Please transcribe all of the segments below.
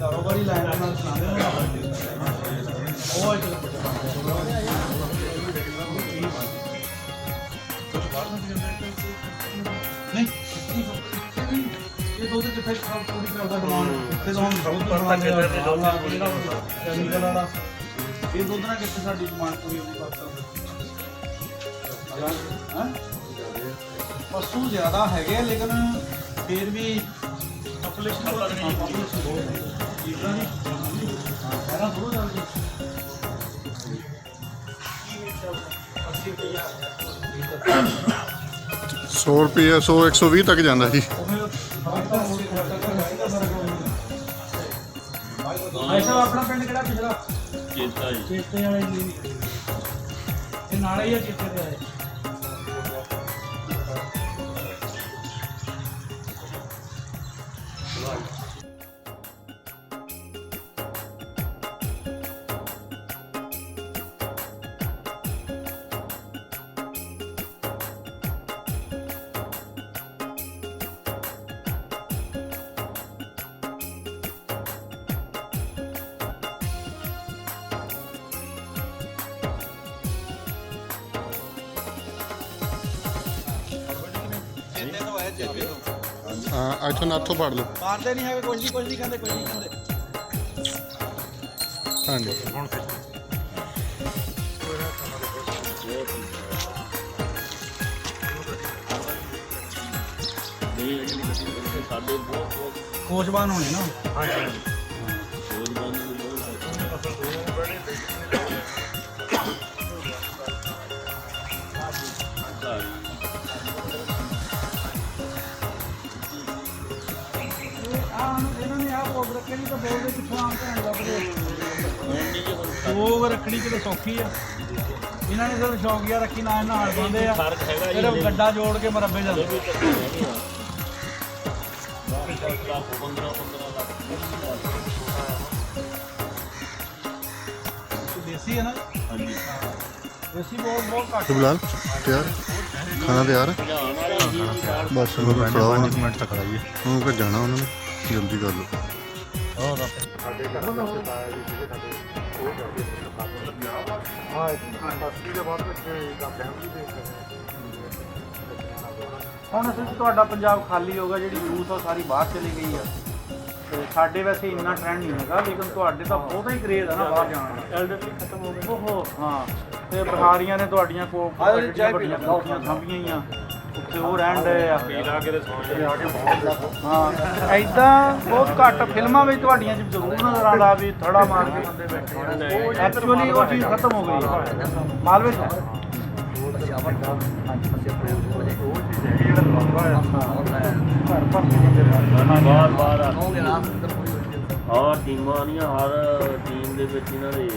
ਕਾਰੋਬਾਰੀ ਲਾਈਨ ਨਾਲ ਚਲਾਉਂਦੇ ਹੋ ਉਹ ਨਹੀਂ ਇਹ ਦੋ ਤੇ ਫਿਰ ਥੋੜੀ ਕਰਦਾ ਡਿਮਾਂਡ ਤੇ ਹੁਣ ਬਹੁਤ ਪਰਤਾ ਕਿਤੇ ਦੇ ਦੋਨਾਂ ਕੈਮੀਕਲ ਵਾਲਾ ਇਹ ਦੁੱਧ ਨਾਲ ਕਿੱਥੇ ਸਾਡੀ ਡਿਮਾਂਡ ਪੂਰੀ ਹੋਣੀ ਕਰਦਾ ਹਾਂ ਪਸ਼ੂ ਜ਼ਿਆਦਾ ਹੈਗੇ ਲੇਕਿਨ ਫਿਰ ਵੀ ਪਾਪੂਲੇਸ਼ਨ ਬਹੁਤ ਹੈ ਇਦਾਂ ਨਹੀਂ ਸਾਰਾ ਬਹੁਤ ਜ਼ਿਆਦਾ 100 रुपये 100 120 तक जाता जी। ਆਪਣਾ ਪਿੰਡ ਕਿਹੜਾ ਪਿਛਲਾ ਚੇਤਾ ਜੀ ਚੇਤੇ ਵਾਲੇ ਜੀ ਇਹ ਨਾਲੇ ਹੀ ਆ ਚੇਤੇ ਤੇ ਆਏ हाँ इतों नाथों पढ़ लो मारते नहीं है कुछ नहीं कहते कुछ नहीं कहते हाँ जी खोजबान होने ना ਉਹ ਰੱਖਣੀ ਕਿਤੇ ਸੌਖੀ ਆ ਇਹਨਾਂ ਨੇ ਸਿਰਫ ਸ਼ੌਕੀਆ ਰੱਖੀ ਨਾ ਨਾਲ ਪਾਉਂਦੇ ਆ ਸਿਰਫ ਗੱਡਾ ਜੋੜ ਕੇ ਮਰੱਬੇ ਜਾਂਦੇ ਦੇਸੀ ਹੈ ਨਾ ਹਾਂਜੀ ਦੇਸੀ ਬਹੁਤ ਘੱਟ बिलाल तैयार खाना तैयार है बस 5 मिनट तक कराइए उनको जाना उन्होंने जल्दी कर लो और ਹੁਣ ਅਸੀਂ ਤੁਹਾਡਾ ਪੰਜਾਬ ਖਾਲੀ ਹੋਗਾ ਜਿਹੜੀ ਯੂਥ ਆ ਸਾਰੀ ਬਾਹਰ ਚਲੀ ਗਈ ਆ ਤੇ ਸਾਡੇ ਵੈਸੇ ਇੰਨਾ ਟ੍ਰੈਂਡ ਨਹੀਂ ਹੈਗਾ ਲੇਕਿਨ ਤੁਹਾਡੇ ਤਾਂ ਬਹੁਤਾ ਹੀ ਕਰੇਜ਼ ਆ ਨਾ ਬਾਹਰ ਜਾਣ ਦਾ ਐਲਡਰਲੀ ਖਤਮ ਹੋ ਗਏ ਓਹੋ ਹਾਂ ਤੇ ਬਿਹਾਰੀਆਂ ਨੇ ਤੁਹਾਡੀਆਂ ਵੱਡੀਆਂ ਕੋਠੀਆਂ ਸਾਂਭੀਆਂ ਹੀ ਆ ਉੱਥੇ ਉਹ ਰਹਿਣ ਡਏ ਆ ਹਾਂ ਐਦਾਂ ਬਹੁਤ ਘੱਟ ਫਿਲਮਾਂ ਵਿੱਚ ਤੁਹਾਡੀਆਂ 'ਚ ਜ਼ਰੂਰ ਨਜ਼ਰ ਆਉਂਦਾ ਵੀ ਥੜਾ ਮਾਰ ਕੇ ਬੰਦੇ ਬੈਠੇ ਐਕਚੁਅਲੀ ਉਹ ਚੀਜ਼ ਖਤਮ ਹੋ ਗਈ ਮਾਲਵੇ 'ਚ और टीमां ਦੀਆਂ ਹਰ ਟੀਮ ਦੇ ਵਿੱਚ ਇਹਨਾਂ ਦੇ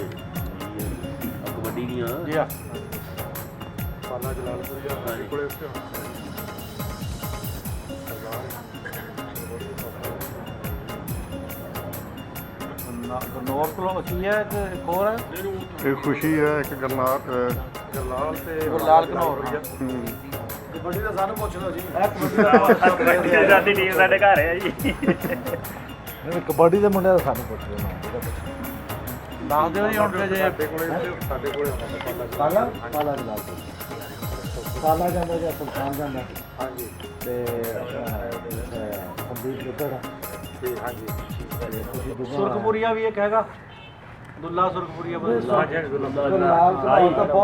ਕਬੱਡੀ ਦੀਆਂ ਜੀ ਆ ਪਾਲਾ ਜਲਾਲਪੁਰ ਸਾਡੇ ਕੋਲੇ ਉੱਥੇ ਨੌਰ ਕੋਲੋਂ ਕੀ ਹੈ ਤੇ ਹੋਰ ਹੈ एक खुशी है एक गरनाल ਜਲਾਲ ਤੇ ਲਾਲ ਘਨੌਰ ਕਬੱਡੀ ਦਾ ਸਾਨੂੰ ਪੁੱਛ ਲਓ ਜੀ ਸਾਡੀ ਟੀਮ ਸਾਡੇ ਘਰ ਹੈ ਜੀ ਕਬੱਡੀ ਦੇ ਮੁੰਡਿਆਂ ਦਾ ਸਾਨੂੰ ਪੁੱਛ ਲਓ ਦੱਸ ਦਿਓ ਜੀ ਹੁਣ ਜੇ ਸਾਡੇ ਕੋਲੇ ਪਾਲਾ ਜਲਾਲਪੁਰ ਪਾਲਾ ਜਾਂਦਾ ਜਾਂ ਸੁਲਤਾਨ ਜਾਂਦਾ ਹਾਂਜੀ ਤੇ ਸੰਦੀਪ ਜੁੱਗੜ ਤੇ ਹਾਂਜੀ ਸੁਰਖਪੁਰੀਆ ਵੀ ਇੱਕ ਹੈਗਾ ਦੁੱਲਾ ਸੁਰਖਪੁਰੀਆ ਬਹੁਤ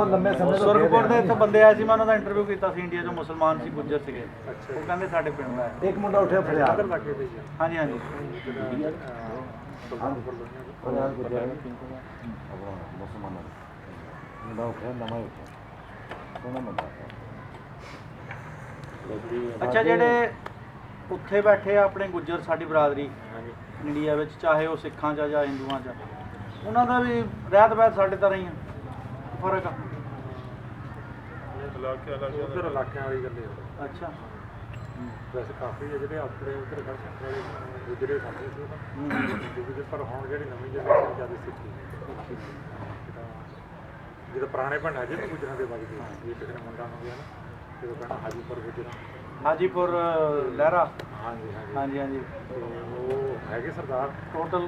ਲੰਮੇ ਸਮੇਂ ਤੋਂ ਸੁਰਖਪੁਰ ਦੇ ਇੱਥੇ ਬੰਦੇ ਆਏ ਸੀ ਮੈਂ ਉਹਨਾਂ ਦਾ ਇੰਟਰਵਿਊ ਕੀਤਾ ਸੀ ਇੰਡੀਆ 'ਚੋਂ ਮੁਸਲਮਾਨ ਸੀ ਗੁੱਜਰ ਸੀਗੇ ਉਹ ਕਹਿੰਦੇ ਸਾਡੇ ਪਿੰਡ ਦਾ ਹੈ ਇੱਕ ਮੁੰਡਾ ਉੱਠਿਆ ਫਰਿਆਦ ਹਾਂਜੀ ਹਾਂਜੀ ਮੁਸਲਮਾਨਾਂ ਮੁੰਡਾ ਉੱਠਿਆ ਨਵਾਂ ਉੱਠਿਆ ਸੋਹਣਾ ਮੁੰਡਾ ਅੱਛਾ ਜਿਹੜੇ ਉੱਥੇ ਬੈਠੇ ਆ ਆਪਣੇ ਗੁੱਜਰ ਸਾਡੀ ਬਰਾਦਰੀ ਇੰਡੀਆ ਵਿੱਚ ਚਾਹੇ ਉਹ ਸਿੱਖਾਂ 'ਚ ਜਾਂ ਹਿੰਦੂਆਂ 'ਚ ਉਹਨਾਂ ਦਾ ਵੀ ਰਹਿਤ ਬਹਿਤ ਸਾਡੇ ਤਰ੍ਹਾਂ ਹੀ ਆ ਫਰਕ ਆ ਉਧਰ ਇਲਾਕਿਆਂ ਵਾਲੀ ਗੱਲ ਹੈ ਅੱਛਾ ਵੈਸੇ ਕਾਫੀ ਹੈ ਜਿਹੜੇ ਆਪਣੇ ਉੱਧਰ ਖੜ ਸਕਦੇ ਗੁਜਰੇ ਸਾਡੇ ਸੀ ਉਹਦਾ ਪਰ ਹੁਣ ਜਿਹੜੀ ਨਵੀਂ ਜਨਰੇਸ਼ਨ ਜ਼ਿਆਦਾ ਸਿੱਖੀ ਜਿਹੜਾ ਪੁਰਾਣੇ ਪਿੰਡ ਹੈਗੇ ਤੇ ਗੁਜਰਾਂ ਦੇ ਵੱਜਦੇ ਇਹ ਕਿਸੇ ਨੇ ਮੁੰਡਾ ਹੋ ਗਿਆ ਨਾ ਜਦੋਂ ਕਹਿੰਦਾ ਹਾਜੀਪੁਰ ਗੁਜਰਾਂ ਹਾਜੀਪੁਰ ਲਹਿਰਾ ਹਾਂਜੀ ਹਾਂਜੀ ਹਾਂਜੀ ਉਹ ਹੈਗੇ ਸਰਦਾਰ ਟੋਟਲ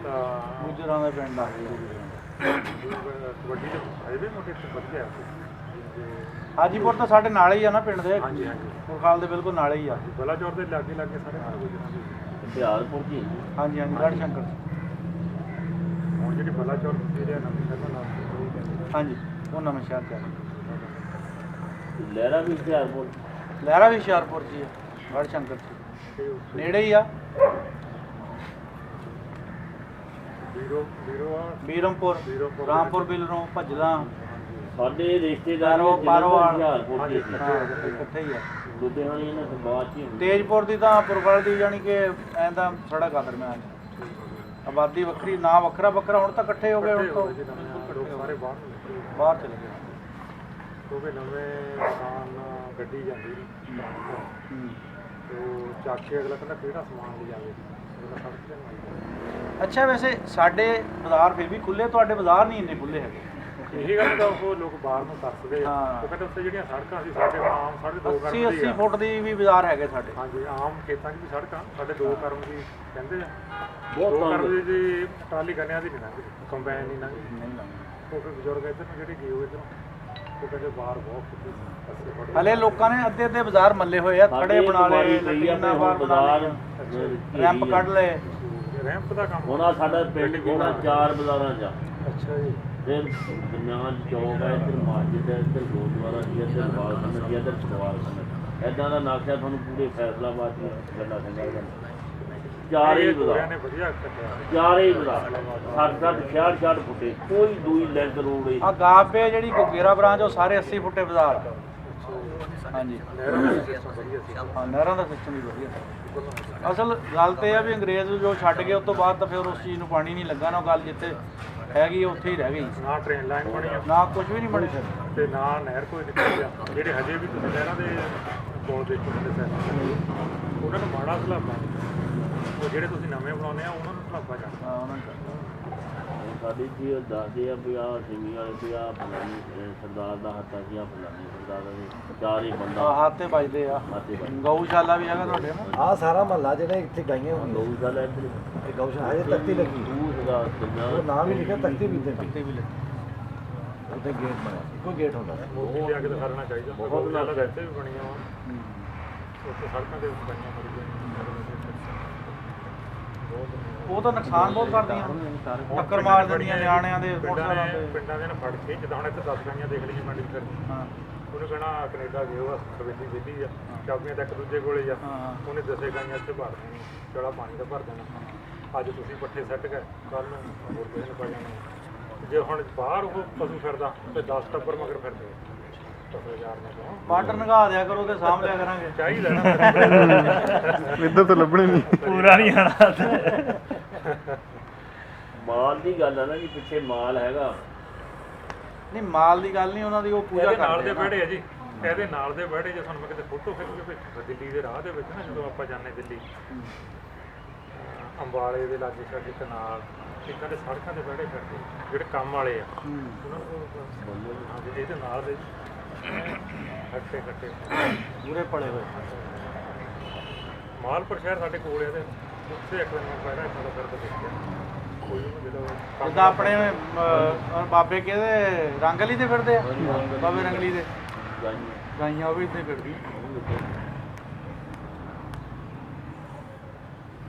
ਗੁਜਰਾਂ ਦਾ ਪਿੰਡ ਆ ਕਬੱਡੀ ਦੇ ਹਾਈਵੇ ਮੋਟੇ ਵਧੀਆ ਹੈ ਹਾਜੀਪੁਰ ਤਾਂ ਸਾਡੇ ਨਾਲ ਹੀ ਆ ਨਾ ਪਿੰਡ ਦੇ ਹਾਂਜੀ ਹਾਂਜੀ ਪੁਰਖਾਲ ਦੇ ਬਿਲਕੁਲ ਨਾਲ ਹੀ ਆ ਬਲਾਚੌਰ ਦੇ ਲਾਗੇ ਲਾਗੇ ਸਾਰੇ ਗੁਜਰਾਂ ਦੇ ਹੁਸ਼ਿਆਰਪੁਰ ਜੀ ਹਾਂਜੀ ਹਾਂਜੀ ਗੜ੍ਹ ਸ਼ੰਕਰ ਹੁਣ ਜਿਹੜੀ ਬਲਾਚੌਰ ਦੀ ਹੈ ਨਵੀਂ ਸਰਕਾਰ ਨਾਲ ਹਾਂਜੀ ਉਹ ਨਵੇਂ ਸ਼ਹਿਰ ਚ ਆ ਲਹਿਰਾ ਵੀ ਹੁਸ਼ਿਆਰਪੁਰ ਲਹਿਰਾ ਵੀ ਹੁਸ਼ਿਆਰਪੁਰ 'ਚ ਹੀ ਆ ਗੜ੍ਹ ਸ਼ੰਕਰ 'ਚ ਨੇੜੇ ਹੀ ਆ ਬੀਰਮਪੁਰ ਰਾਮਪੁਰ ਬਿਲਰੋਂ ਭੱਜਦਾ ਸਾਡੇ ਰਿਸ਼ਤੇਦਾਰ ਹੁਸ਼ਿਆਰਪੁਰ ਦੇ ਇਕੱਠੇ ਹੀ ਆ ਲੁਧਿਆਣੇ ਇਹਨਾਂ ਤੋਂ ਬਾਅਦ ਚ ਹੀ ਹੁੰਦੇ। ਤੇਜਪੁਰ ਦੀ ਤਾਂ ਪੁਰਗਲ ਦੀ ਜਾਣੀ ਕਿ ਐਂ ਤਾਂ ਸੜਕ ਆ ਦਰਮਿਆਨ ਆਬਾਦੀ ਵੱਖਰੀ ਨਾ ਵੱਖਰਾ ਵੱਖਰਾ ਹੁਣ ਤਾਂ ਇਕੱਠੇ ਹੋ ਗਏ ਹੁਣ ਤੋਂ ਸਾਰੇ ਬਾਹਰ ਚਲੇ ਗਏ ਕਿਉਂਕਿ ਨਵੇਂ ਮਕਾਨ ਗੱਡੀ ਜਾਂਦੀ ਤੇ ਚੱਕ ਕੇ ਅਗਲਾ ਕਹਿੰਦਾ ਕਿਹੜਾ ਸਮਾਨ ਲੈ ਜਾਵੇ ਅਗਲਾ ਸੜਕ ਤੇ ਨਹੀਂ ਅੱਛਾ ਵੈਸੇ ਸਾਡੇ ਬਾਜ਼ਾਰ ਫਿਰ ਵੀ ਖੁੱਲੇ ਤੁਹਾਡੇ ਬਾਜ਼ਾਰ ਨਹੀਂ ਇੰਨੇ ਖੁੱਲੇ ਹੈਗੇ ਇਹੀ ਗੱਲ ਤਾਂ ਉਹ ਲੋਕ ਬਾਹਰ ਨੂੰ ਤਰਸਦੇ ਆ ਹਾਂ। ਉਹ ਕਹਿੰਦੇ ਉੱਥੇ ਜਿਹੜੀਆਂ ਸੜਕਾਂ ਸੀ ਸਾਡੇ ਆਮ 2.5 ਕਰਮ 80 ਫੁੱਟ ਦੀ ਵੀ ਬਾਜ਼ਾਰ ਹੈਗੇ ਸਾਡੇ ਹਾਂਜੀ ਆਮ ਖੇਤਾਂ 'ਚ ਵੀ ਸੜਕਾਂ ਸਾਡੇ 2 ਕਰਮ ਦੀ ਕਹਿੰਦੇ ਆ ਬਹੁਤ 2 ਤੰਗ। ਕਰਮ ਦੀ ਟਰਾਲੀ ਗੰਨਿਆਂ ਦੀ ਨਹੀਂ ਲੰਘਦੀ ਕੰਬਾਈਨ ਨਹੀਂ ਲੰਘਦੀ ਨਹੀਂ ਲੱਗਦਾ ਉਹ ਫਿਰ ਬਜ਼ੁਰਗ ਇੱਧਰ ਨੂੰ ਜਿਹੜੇ ਗਏ ਹੋਏ ਇੱਧਰੋਂ ਉਹ ਕਹਿੰਦੇ ਬਾਹਰ ਬਹੁਤ ਖੁੱਲੀ 80 ਫੁੱਟ ਹਲੇ ਲੋਕਾਂ ਨੇ ਅੱਧੇ ਅੱਧੇ ਬਾਜ਼ਾਰ ਮੱਲੇ ਹੋਏ ਆ ਸਾਡੇ ਖੜੇ ਬਣਾ ਲਏ ਪਈ ਆ ਲਟੀਨਾਂ ਬਾਹਰ ਬਣਾ ਬਾਜ਼ਾਰ ਲਏ ਰੈਂਪ ਕੱਢ ਲਏ ਰੈਂਪ ਦਾ ਕੰਮ ਹੁਣ ਆਹ ਸਾਡਾ ਪਿੰਡ ਜਿਹੜਾ 4 ਬਾਜ਼ਾਰਾਂ ਚ ਆ। ਅੱਛਾ ਜੀ ਤੇ ਦਰਮਿਆਨ ਚੌਕ ਹੈ ਇੱਧਰ ਮਸਜਿਦ ਹੈ ਇੱਧਰ ਗੁਰਦੁਆਰਾ ਜੀ ਇੱਧਰ ਬਾਲਖਾਨਾ ਜੀ ਇੱਧਰ ਸਵਾਲਖਾਨਾ ਇੱਦਾਂ ਦਾ ਨਕਸ਼ਾ ਤੁਹਾਨੂੰ ਪੂਰੇ ਫੈਸਲਾਬਾਦ ਦੀ ਗੱਲਾਂ ਸੰਗਲ ਚਾਰੇ ਹੀ ਗੋਰਿਆਂ ਬਾਜ਼ਾਰ ਨੇ ਵਧੀਆ ਕੱਟਿਆ ਚਾਰੇ ਹੀ ਬਾਜ਼ਾਰ 60 66 ਫੁੱਟੇ ਕੋਈ ਦੂਈ ਲਿੰਕ ਰੋਡ ਹੀ ਆ ਗਾਬੇ ਜਿਹੜੀ ਗੁਗੇਰਾ ਬ੍ਰਾਂਚ ਉਹ ਸਾਰੇ 80 ਫੁੱਟੇ ਬਾਜ਼ਾਰ ਆ। ਹਾਂਜੀ ਨਹਿਰਾਂ ਦਾ ਸਿਸਟਮ ਵਧੀਆ ਸੀ ਹਾਂ ਨਹਿਰਾਂ ਦਾ ਸਿਸਟਮ ਵੀ ਵਧੀਆ ਸੀ। ਅਸਲ ਗੱਲ ਤੇ ਆ ਵੀ ਅੰਗਰੇਜ਼ ਜੋ ਛੱਡ ਗਏ ਉਸ ਤੋਂ ਬਾਅਦ ਤਾਂ ਫਿਰ ਉਸ ਚੀਜ਼ ਨੂੰ ਪਾਣੀ ਨਹੀਂ ਲੱਗਾ ਨਾ ਉਹ ਗੱਲ ਜਿੱਥੇ ਹੈਗੀ ਉੱਥੇ ਹੀ ਰਹਿ ਗਈ ਨਾ ਟ੍ਰੇਨ ਲਾਈਨ ਬਣੀ ਆ ਨਾ ਕੁਝ ਵੀ ਨਹੀਂ ਬਣੀ ਫਿਰ ਤੇ ਨਾ ਨਹਿਰ ਕੋਈ ਨਿਕਲੀ ਆ ਜਿਹੜੇ ਹਜੇ ਵੀ ਤੁਸੀਂ ਨਹਿਰਾਂ ਦੇ ਕੋਲ ਦੇਖੋ ਜਿਹੜੇ ਸੈਟ ਉਹਨਾਂ ਨੂੰ ਮਾੜਾ ਸਲਾਬਾ ਉਹ ਜਿਹੜੇ ਤੁਸੀਂ ਨਵੇਂ ਬਣਾਉਂਦੇ ਆ ਉਹਨਾਂ ਨੂੰ ਸਲਾਬਾ ਜਾਂਦਾ ਹਾਂ ਉਹਨਾਂ ਨੂੰ ਸਾਡੇ ਜੀ ਉਹ ਦੱਸਦੇ ਆ ਵੀ ਆਹ ਸਿੰਮੀ ਵਾਲੇ ਵੀ ਆਹ ਫਲਾਨੀ ਸਰਦਾਰ ਦਾ ਹੱਥਾ ਸੀ ਆਹ ਫਲਾਨੀ ਸਰਦਾਰ ਦੇ ਚਾਰ ਹੀ ਬੰਦਾ ਹੱਥ ਤੇ ਵੱਜਦੇ ਆ ਹੱਥੇ ਬੰਦਾ ਗਊਸ਼ਾਲਾ ਵੀ ਹੈਗਾ ਤੁਹਾਡੇ ਨਾ ਆ ਸਾਰਾ ਮਹੱਲਾ ਜਿਹੜਾ ਇੱਥੇ ਗਾਈਆਂ ਹੋਈਆਂ ਦੋ ਗੱਲ ਇੱਧਰ ਇਹ ਗਊਸ਼ਾਲਾ ਹਜੇ ਤੱਕਤੀ ਲੱਗੀ ਦੂਰ ਦਾ ਉਹ ਨਾਮ ਹੀ ਲਿਖਿਆ ਤੱਕਤੀ ਵੀ ਤੇ ਤੇ ਵੀ ਲੱਗੇ ਉੱਤੇ ਗੇਟ ਬਣਿਆ ਇੱਕੋ ਗੇਟ ਹੁੰਦਾ ਮੋਦੀ ਲਿਆ ਕੇ ਤਾਂ ਕਰਨਾ ਚਾਹੀਦਾ ਬਹੁਤ ਜ਼ਿਆਦਾ ਵੈਸੇ ਵੀ ਬਣੀਆਂ ਵਾ ਉੱਥੇ ਸੜਕਾਂ ਦੇ ਉੱਤੇ ਬਣੀਆਂ ਮਰੀ ਉਹ ਤਾਂ ਨੁਕਸਾਨ ਬਹੁਤ ਕਰਦੀਆਂ ਟੱਕਰ ਮਾਰ ਦਿੰਦੀਆਂ ਨਿਆਣਿਆਂ ਦੇ ਮੋਟਰਸਾਈਕਲਾਂ ਤੇ ਪਿੰਡਾਂ ਦੇ ਨੇ ਫੜ ਕੇ ਜਿੱਦਾਂ ਹੁਣ ਇੱਥੇ 10 ਗਾਈਆਂ ਦੇਖ ਲਈਆਂ ਮੰਡੀ ਫਿਰ ਹਾਂ ਉਹਨੂੰ ਕਹਿਣਾ ਕੈਨੇਡਾ ਗਏ ਉਹ ਖਵੇਲੀ ਵਿਹਲੀ ਆ ਚਾਬੀਆਂ ਤਾਂ ਇੱਕ ਦੂਜੇ ਕੋਲੇ ਆ ਹਾਂ ਉਹਨੇ ਦਸੇ ਗਾਈਆਂ ਇੱਥੇ ਭਰ ਦੇਣੀ ਚੜਾ ਪਾਣੀ ਦਾ ਭਰ ਦੇਣਾ ਅੱਜ ਤੁਸੀਂ ਪੱਠੇ ਸੱਟ ਗਏ ਕੱਲ ਨੂੰ ਹੋਰ ਕਿਸੇ ਨੇ ਪਾ ਜਾਣਾ ਜੇ ਹੁਣ ਬਾਹਰ ਉਹ ਪਸ਼ੂ ਫਿਰਦਾ ਤੇ 10 ਟੱਬਰ ਮਗਰ ਫਿਰਦੇ 10,000 ਨੇ ਤੋਂ ਬਾਰਡਰ ਨਗਾ ਦਿਆ ਕਰੋ ਤੇ ਸਾਂਭ ਲਿਆ ਕਰਾਂਗੇ ਚਾਹੀਦਾ ਨਾ ਇੱਧਰ ਤਾਂ ਲੱਭਣੇ ਨਹੀਂ ਪੂਰਾ ਨਹੀਂ ਆਣਾ ਮਾਲ ਦੀ ਗੱਲ ਆ ਨਾ ਜੀ ਪਿੱਛੇ ਮਾਲ ਹੈਗਾ ਨਹੀਂ ਮਾਲ ਦੀ ਗੱਲ ਨਹੀਂ ਉਹਨਾਂ ਦੀ ਉਹ ਪੂਜਾ ਇਹਦੇ ਨਾਲ ਕਰਦੇ ਦੇ ਆ ਨਾ। ਵਿਹੜੇ ਆ ਜੀ ਇਹਦੇ ਨਾਲ ਦੇ ਵਿਹੜੇ ਜੇ ਤੁਹਾਨੂੰ ਮੈਂ ਕਿਤੇ ਫੋਟੋ ਖਿੱਚ ਕੇ ਭੇਜੂਗਾ ਦਿੱਲੀ ਦੇ ਰਾਹ ਦੇ ਵਿੱਚ ਨਾ ਜਦੋਂ ਆਪਾਂ ਜਾਂਦੇ ਦਿੱਲੀ ਅੰਬਾਲੇ ਦੇ ਲਾਗੇ ਸ਼ਾਗੇ ਤੇ ਨਾਲ ਇੱਦਾਂ ਦੇ ਸੜਕਾਂ ਦੇ ਵਿਹੜੇ ਫਿਰਦੇ ਜਿਹੜੇ ਕੰਮ ਵਾਲੇ ਆ ਉਹਨਾਂ ਨੂੰ ਹਾਂਜੀ ਇਹਦੇ ਨਾਲ ਦੇ ਹੱਟੇ ਕੱਟੇ ਪੂਰੇ ਪੜੇ ਹੋਏ ਮਾਲਪੁਰ ਸ਼ਹਿਰ ਸਾਡੇ ਕੋਲ ਹੈ ਤੇ ਉੱਥੇ ਇੱਕ ਦਿਨ ਮੈਂ ਪਹਿਲਾਂ ਇੱਥੋਂ ਫਿਰਦਾ ਦੇਖਿਆ ਕੋਈ ਨਹੀਂ ਜਦੋਂ ਜਿੱਦਾਂ ਆਪਣੇ ਬਾਬੇ ਕਿਹਦੇ ਰੰਗਲੀ ਤੇ ਫਿਰਦੇ ਆ ਬਾਬੇ ਰੰਗਲੀ ਦੇ ਗਾਈਆਂ ਉਹ ਵੀ ਇੱਥੇ ਫਿਰਦੀਆਂ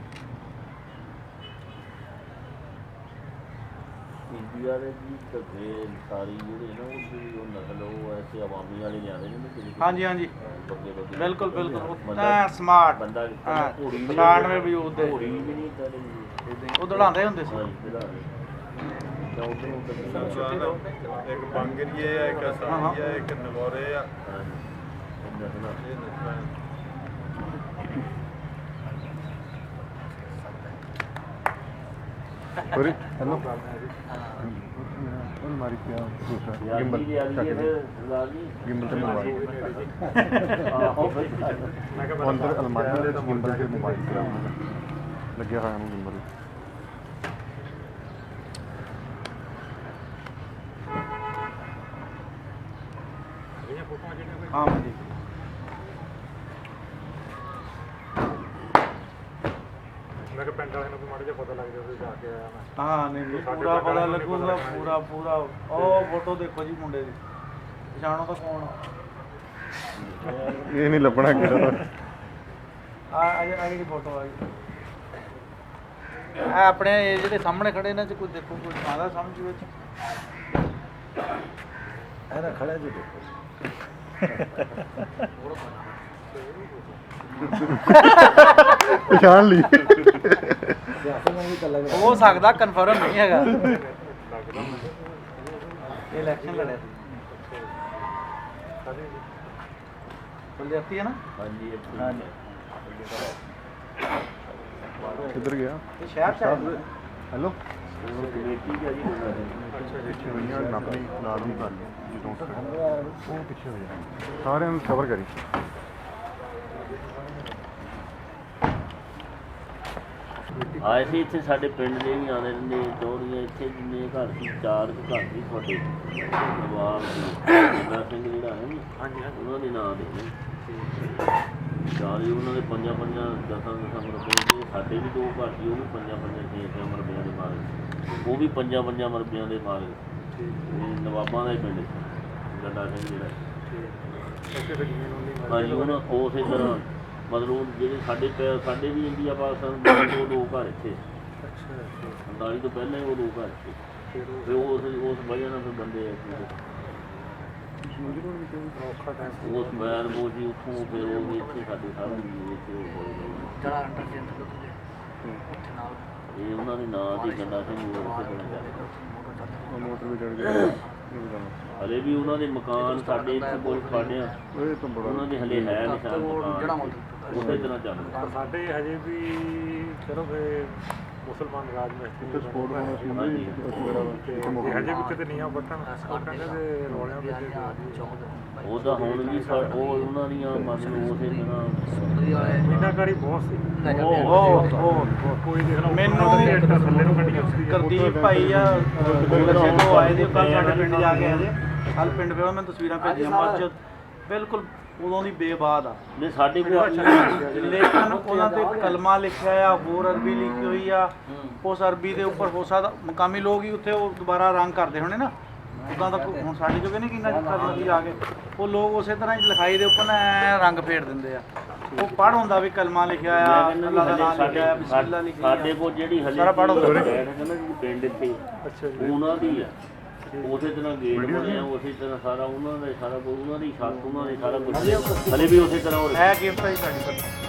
ਇੰਡੀਆ ਦੇ ਜੀ ਧੱਗੇ ਸਾਰੀ ਜਿਹੜੇ ਨਾ ਉਹ ਨਸਲ ਉਹ ਐਸੇ ਆਵਾਮੀ ਵਾਲੇ ਲਿਆਉਂਦੇ ਨੇ ਜਿਹੜੇ ਹਾਂਜੀ ਹਾਂਜੀ ਬੱਗੇ ਬੱਗੇ ਬਿਲਕੁਲ ਬਿਲਕੁਲ ਉਹ ਤਾਂ ਸਮਾਰਟ ਬੰਦਾ ਹਾਂ ਘੋੜੀ ਵੀ 96 ਵਜੂਦ ਦੇ ਘੋੜੀ ਵੀ ਨਹੀਂ ਤਾਂ ਉਹ ਦੜਾਉਂਦੇ ਹੁੰਦੇ ਸੀ ਹਾਂਜੀ ਜਿਹੜਾ ਤਾਂ ਉਧਰੋਂ ਇੱਕ ਬੰਗਰੀਏ ਆ ਇੱਕ ਅਸਾਰੀ ਆ ਇੱਕ ਨਗੌਰੇ ਆ ਸੋਰੀ ਹੈਲੋ ਉਹ ਮਾਰੀ ਪਿਆ ਦੂਸਰਾ ਗਿੰਬਲ ਗਿੰਬਲ ਤੇ ਮੋਬਾਈਲ ਅੰਦਰ ਅਲਮਾਰੀ ਦੇ ਗਿੰਬਲ ਤੇ ਮੋਬਾਈਲ ਲੱਗਿਆ ਹੋਇਆ ਨੂੰ ਗਿੰਬਲ ਜਿਹੜੀਆਂ ਫੋਟੋਆਂ ਜਿਹੜੀਆਂ ਹਾਂ ਜੀ ਮੈਂ ਕਿ ਪਿੰਡ ਵਾਲਿਆਂ ਨੂੰ ਵੀ ਮਾੜਾ ਜਿਹਾ ਪਤਾ ਲੱਗ ਜਾਵੇ ਜਾ ਕੇ ਆਇਆ ਮੈਂ। ਹਾਂ ਨਹੀਂ ਨਹੀਂ, ਪੂਰਾ ਪਤਾ ਲੱਗੂਗਾ, ਪੂਰਾ ਪੂਰਾ। ਉਹ ਫੋਟੋ ਦੇਖੋ ਜੀ ਮੁੰਡੇ ਦੀ, ਪਛਾਣੋ ਤਾਂ ਕੌਣ ਆ? ਇਹ ਨਹੀਂ ਲੱਭਣਾ ਕਿਹੜਾ ਆ ਜਿਹੜੀ ਫੋਟੋ ਆ ਗਈ ਆ ਆਪਣੇ ਇਹ ਜਿਹੜੇ ਸਾਹਮਣੇ ਖੜੇ ਇਹਨਾਂ ਚ ਕੋਈ ਦੇਖੋ, ਕੋਈ ਆਦਾ ਸਮਝ ਵਿੱਚ। ਹੈ ਨਾ ਖੜਾ ਜੀ ਦੇਖੋ ਪਛਾਣ ਲਈ ਸਿਆਸਤ ਨਾਲ ਵੀ ਕਰ ਲੱਗ ਹੋ ਸਕਦਾ, ਕਨਫਰਮ ਨਹੀਂ ਹੈਗਾ। ਇਹ ਇਲੈਕਸ਼ਨ ਲੜਿਆ ਸੀ, ਬਲਦੇਵਤੀ ਹੈ ਨਾ? ਹਾਂਜੀ ਕਿੱਧਰ ਗਿਆ ਇਹ ਸ਼ਹਿਰ ਚ ਹੈ। ਹੈਲੋ ਉਹ ਕਮੇਟੀ ਦਾ ਜੀ ਹੁੰਦਾ ਸੀ। ਪਿੱਛੇ ਹੋਈਆਂ ਨਕਲੀ ਨਾਲ ਨੂੰ ਕਰ ਲਿਓ ਜਦੋਂ ਉਹ ਪਿੱਛੇ ਹੋ ਜਾਣਾ ਸਾਰਿਆਂ ਨੂੰ ਕਵਰ ਕਰੀ ਆਏ ਸੀ ਇੱਥੇ ਸਾਡੇ ਪਿੰਡ ਦੇ ਵੀ ਆਉਂਦੇ ਰਹਿੰਦੇ ਚੌੜੀਆਂ ਇੱਥੇ ਜਿੰਨੇ ਘਰ ਸੀ 4 ਘਰ ਸੀ ਤੁਹਾਡੇ ਨਵਾਬ ਸੀ ਜਿੰਦਾ ਸਿੰਘ ਜਿਹੜਾ ਹੈ ਨਾ ਉਹਨਾਂ ਦੇ ਨਾਂ ਦੇ ਨੇ ਚਾਰ ਹੀ ਉਹਨਾਂ ਦੇ ਪੰਜਾਂ ਦਸਾਂ ਮਰਬਿਆਂ ਦੇ ਸਾਡੇ ਵੀ 2 ਘਰ ਸੀ ਉਹ ਵੀ 5 ਮਰਬਿਆਂ ਦੇ ਮਾਲਕ ਉਹ ਵੀ 5 ਮਰਬਿਆਂ ਦੇ ਮਾਲਕ ਇਹ ਨਵਾਬਾਂ ਦਾ ਹੀ ਪਿੰਡ ਸੀ ਗੰਡਾ ਸਿੰਘ ਜਿਹੜਾ ਹਾਂਜੀ ਉਹਨਾਂ ਉਸੇ ਤਰ੍ਹਾਂ ਮਤਲਬ ਜਿਹੜੇ ਸਾਡੇ ਵੀ ਇੰਡੀਆ ਪਾਕਿਸਤਾਨ ਦੇ 2 ਘਰ ਇੱਥੇ 47 ਤੋਂ ਪਹਿਲਾਂ ਹੀ ਉਹ 2 ਘਰ ਇੱਥੇ ਫਿਰ ਉਸ ਵਜ੍ਹਾ ਨਾਲ ਫਿਰ ਬੰਦੇ ਉਸ ਮੈਨ ਮੋਜੀ ਉੱਥੋਂ ਫਿਰ ਉਹ ਵੀ ਇੱਥੇ ਸਾਡੇ ਸਾਹਮਣੇ ਇੱਥੇ ਇਹ ਉਹਨਾਂ ਦੇ ਨਾਂ ਦੀ ਗੰਡਾ ਸਿੰਘ ਮੋਟਰ ਵੀ ਚੜ ਗਿਆ ਹਲੇ ਵੀ ਉਹਨਾਂ ਦੇ ਮਕਾਨ ਸਾਡੇ ਇੱਥੇ ਕੋਲ ਫਾੜਿਆ ਇਹ ਤਾਂ ਬੜਾ ਉਹਨਾਂ ਦੇ ਹਲੇ ਹੈ ਨਿਸ਼ਾਨ ਮਕਾਨ ਉਸੇ ਤਰ੍ਹਾਂ ਚੱਲ ਪਰ ਸਾਡੇ ਹਜੇ ਵੀ ਚਲੋ ਫੇ ਮੁਸਲਮਾਨ ਰਾਜ ਤੇ ਸਪੋਰਟ ਹੋਣਾ ਸੀ ਹਾਂਜੀ। ਤੇ ਹਜੇ ਵੀ ਕਿਤੇ ਨੀਆਂ ਵੱਟਣ ਉਹ ਕਹਿੰਦੇ ਤੇ ਰੋਲਿਆਂ ਵਿੱਚ ਉਹ ਤਾਂ ਹੁਣ ਵੀ ਉਹ ਉਹਨਾਂ ਦੀਆਂ ਮਤਲਬ ਉਸੇ ਤਰ੍ਹਾਂ ਮੀਨਾਕਾਰੀ ਬਹੁਤ ਸੀ ਉਹ ਕੋਈ ਦੇਖ ਲਓ ਮੈਨੂੰ ਇੱਟਾਂ ਥੱਲੇ ਨੂੰ ਕੱਢੀਆਂ ਸੀ ਗੁਰਦੀਪ ਭਾਈ ਆ ਗੁਰਸੇ ਤੋਂ ਆਏ ਦੇ ਕੱਲ ਸਾਡੇ ਪਿੰਡ ਜਾ ਕੇ ਆਏ ਦੇ ਕੱਲ ਪਿੰਡ ਫਿਰ ਮੈਂ ਤਸਵੀਰਾਂ ਭੇਜੀਆਂ ਮਸਜਿਦ ਬਿਲਕੁਲ ਉਦੋਂ ਦੀ ਬੇਬਾਦ ਆ ਨੇ ਸਾਡੇ ਕੋਲ ਲੇਕਿਨ ਉਹਨਾਂ ਤੇ ਕਲਮਾ ਲਿਖਿਆ ਆ, ਹੋਰ ਅਰਬੀ ਲਿਖੀ ਹੋਈ ਆ। ਉਸ ਅਰਬੀ ਦੇ ਉੱਪਰ ਹੋ ਸਕਦਾ ਮਕਾਮੀ ਲੋਕ ਹੀ ਉੱਥੇ ਉਹ ਦੁਬਾਰਾ ਰੰਗ ਕਰਦੇ ਹੋਣੇ ਨਾ, ਉੱਦਾਂ ਦਾ ਹੁਣ ਸਾਡੇ ਜੋ ਕਹਿੰਦੇ ਕਿੰਨਾ ਜਿੱਥਾ ਲੱਗੀ ਆ ਕੇ ਉਹ ਲੋਕ ਉਸੇ ਤਰ੍ਹਾਂ ਹੀ ਲਿਖਾਈ ਦੇ ਉੱਪਰ ਨਾ ਐਂ ਰੰਗ ਫੇਰ ਦਿੰਦੇ ਆ। ਉਹ ਪੜ੍ਹ ਹੁੰਦਾ ਵੀ ਕਲਮਾ ਲਿਖਿਆ ਆ, ਅੱਲਾ ਦਾ ਨਾਮ ਲਿਖਿਆ ਆ, ਬਿਸਮਿਲ੍ਲਾ ਲਿਖੀ ਆ। ਸਾਡੇ ਕੋਲ ਜਿਹੜੀ ਹਲੇ ਸਾਰਾ ਪੜ੍ਹ ਹੁੰਦਾ। ਪਿੰਡ ਇੱਥੇ ਉਹਨਾਂ ਦੀ ਆ ਉਸੇ ਤਰ੍ਹਾਂ ਗੇਟ ਬਣਿਆ ਉਸੇ ਤਰ੍ਹਾਂ ਸਾਰਾ ਉਹਨਾਂ ਦਾ ਸਾਰਾ ਕੁਝ ਉਹਨਾਂ ਦੀ ਛੱਤ ਉਹਨਾਂ ਦੇ ਸਾਰਾ ਕੁਝ ਹਲੇ ਵੀ ਉਸੇ ਤਰ੍ਹਾਂ ਹੋ ਰਿਹਾ ਇਹ ਗਿਫਟ ਹੈ ਸਾਡੀ ਤਰਫੋਂ।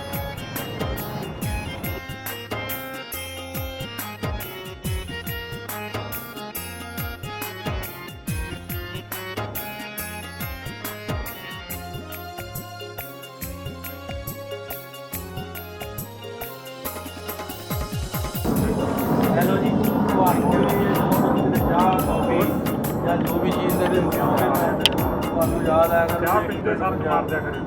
ਹੈਲੋ ਜੀ, ਤੁਹਾਨੂੰ ਚਾਹ ਕਾਫੀ ਜਾਂ ਜੋ ਵੀ ਚੀਜ਼ ਦੇ ਵਿੱਚ ਤੁਹਾਨੂੰ ਯਾਦ ਆਇਆ ਚਾਹ ਪੀਂਦੇ ਸਾਥ ਮਾਰ ਦਿਆ ਕਰੇ